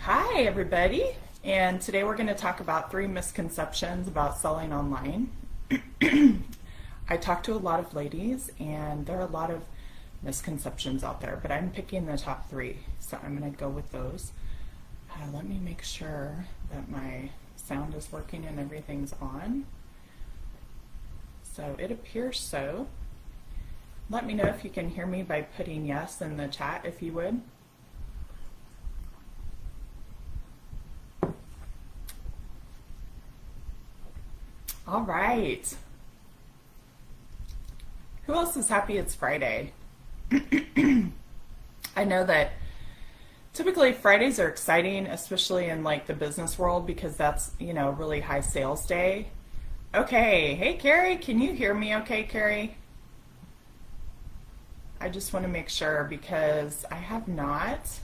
Hi, everybody. And today we're going to talk about 3 misconceptions about selling online. I talk to a lot of ladies, and there are a lot of misconceptions out there, but I'm picking the top 3, so I'm going to go with those. Let me make sure that my sound is working and everything's on. So it appears so. Let me know if you can hear me by putting yes in the chat, if you would. All right. Who else is happy it's Friday? I know that typically Fridays are exciting, especially in like the business world, because that's, really high sales day. Okay. Hey, Carrie, can you hear me okay, Carrie? I just want to make sure because I have not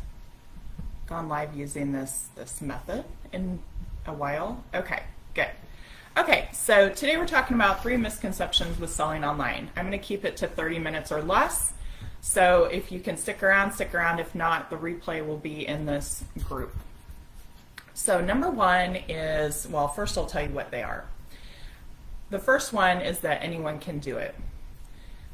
gone live using this method in a while. Okay, good. Okay, so today we're talking about 3 misconceptions with selling online. I'm going to keep it to 30 minutes or less. So if you can stick around, stick around. If not, the replay will be in this group. So number 1 is, well, first I'll tell you what they are. The first one is that anyone can do it.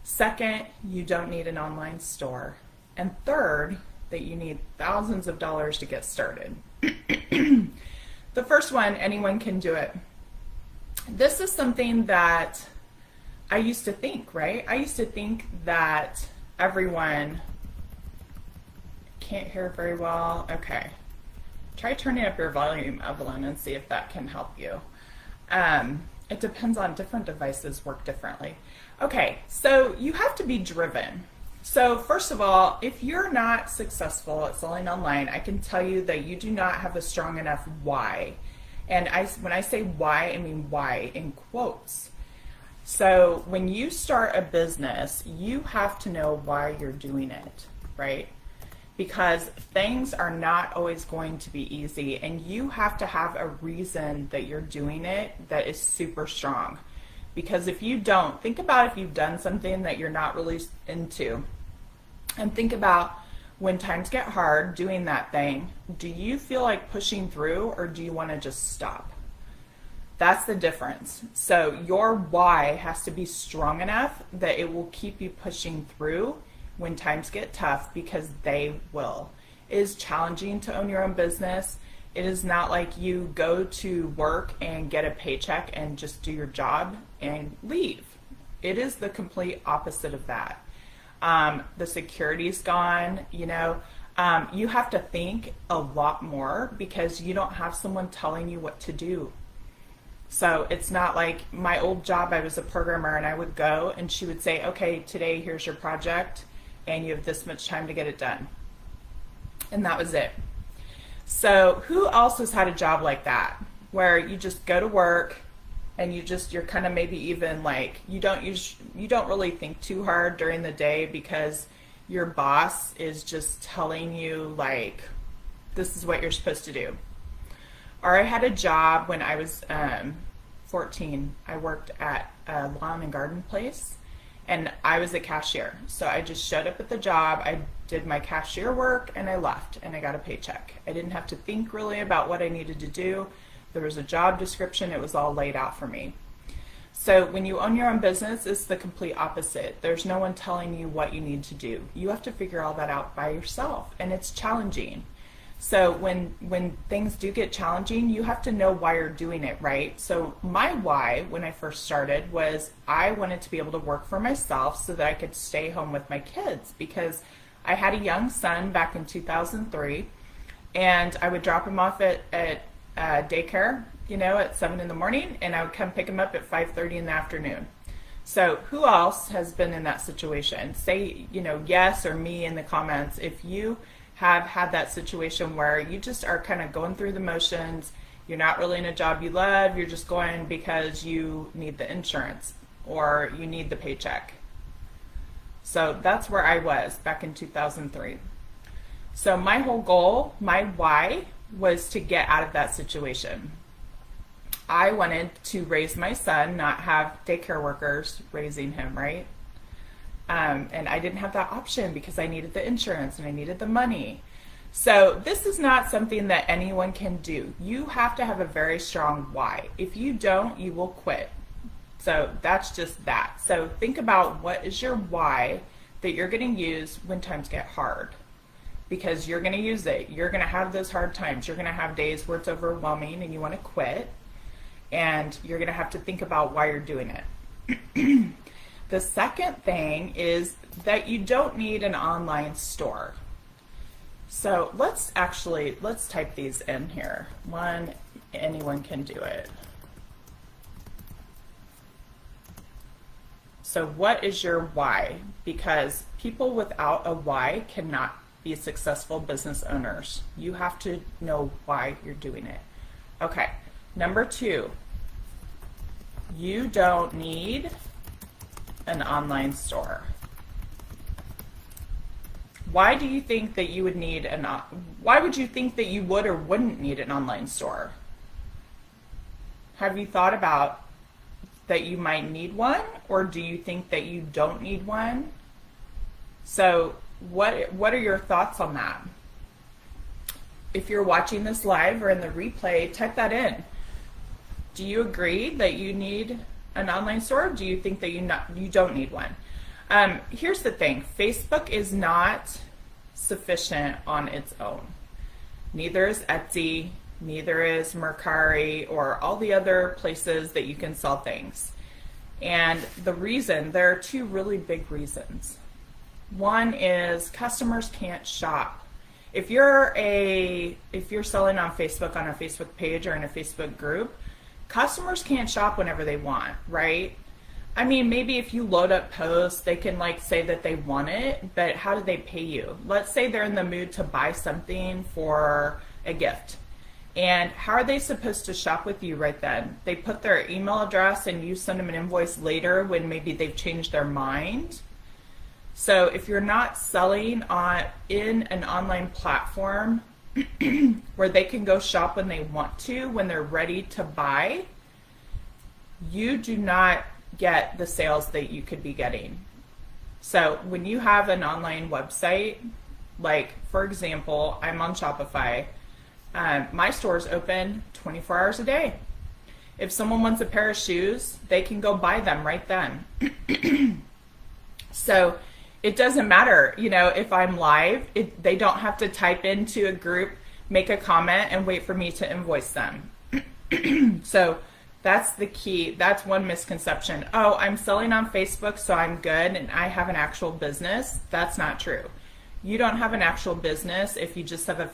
Second, you don't need an online store. And third, that you need thousands of dollars to get started. The first one, anyone can do it. This is something that I used to think, right? I used to think that everyone can't hear very well. Okay. Try turning up your volume, Evelyn, and see if that can help you. It depends on different devices work differently. Okay, so you have to be driven. So first of all, if you're not successful at selling online, I can tell you that you do not have a strong enough why. And when I say why, I mean why in quotes. So when you start a business, you have to know why you're doing it, right? Because things are not always going to be easy, and you have to have a reason that you're doing it that is super strong. Because if you don't, think about if you've done something that you're not really into, and think about when times get hard doing that thing, do you feel like pushing through or do you want to just stop? That's the difference. So your why has to be strong enough that it will keep you pushing through when times get tough, because they will. It is challenging to own your own business. It is not like you go to work and get a paycheck and just do your job and leave. It is the complete opposite of that. The security's gone, you have to think a lot more because you don't have someone telling you what to do. So it's not like my old job, I was a programmer and I would go and she would say, okay, today here's your project and you have this much time to get it done. And that was it. So who else has had a job like that where you just go to work and you're kind of maybe even like you don't really think too hard during the day because your boss is just telling you like this is what you're supposed to do. Or I had a job when I was 14. I worked at a lawn and garden place and I was a cashier. So I just showed up at the job, I did my cashier work and I left and I got a paycheck. I didn't have to think really about what I needed to do. There was a job description, it was all laid out for me. So when you own your own business, it's the complete opposite. There's no one telling you what you need to do. You have to figure all that out by yourself, and it's challenging. So when things do get challenging, you have to know why you're doing it, right? So my why when I first started was I wanted to be able to work for myself so that I could stay home with my kids, because I had a young son back in 2003, and I would drop him off at daycare, at 7 in the morning, and I would come pick him up at 5:30 in the afternoon. So who else has been in that situation? Say, yes or me in the comments if you have had that situation where you just are kind of going through the motions, you're not really in a job you love, you're just going because you need the insurance or you need the paycheck. So that's where I was back in 2003. So my whole goal, my why, was to get out of that situation. I wanted to raise my son, not have daycare workers raising him, right? And I didn't have that option because I needed the insurance and I needed the money. So this is not something that anyone can do. You have to have a very strong why. If you don't, you will quit. So that's just that. So think about what is your why that you're going to use when times get hard. Because you're going to use it. You're going to have those hard times. You're going to have days where it's overwhelming and you want to quit. And you're going to have to think about why you're doing it. The second thing is that you don't need an online store. So let's type these in here. One, anyone can do it. So what is your why? Because people without a why cannot be successful business owners. You have to know why you're doing it. Okay, number 2, you don't need an online store. Why do you think that you would need why would you think that you would or wouldn't need an online store? Have you thought about that you might need one, or do you think that you don't need one? So what are your thoughts on that? If you're watching this live or in the replay, type that in. Do you agree that you need an online store, or do you think that you don't need one? Here's the thing, Facebook is not sufficient on its own. Neither is Etsy, neither is Mercari, or all the other places that you can sell things. And there are 2 really big reasons. One is customers can't shop. If you're selling on Facebook, on a Facebook page or in a Facebook group, customers can't shop whenever they want, right? I mean, maybe if you load up posts, they can say that they want it, but how do they pay you? Let's say they're in the mood to buy something for a gift. And how are they supposed to shop with you right then? They put their email address and you send them an invoice later when maybe they've changed their mind. So if you're not selling in an online platform where they can go shop when they want to, when they're ready to buy, you do not get the sales that you could be getting. So when you have an online website, for example, I'm on Shopify, my store's open 24 hours a day. If someone wants a pair of shoes, they can go buy them right then. So it doesn't matter, if I'm live, they don't have to type into a group, make a comment, and wait for me to invoice them. So that's the key. That's one misconception. Oh, I'm selling on Facebook, so I'm good, and I have an actual business. That's not true. You don't have an actual business if you just have a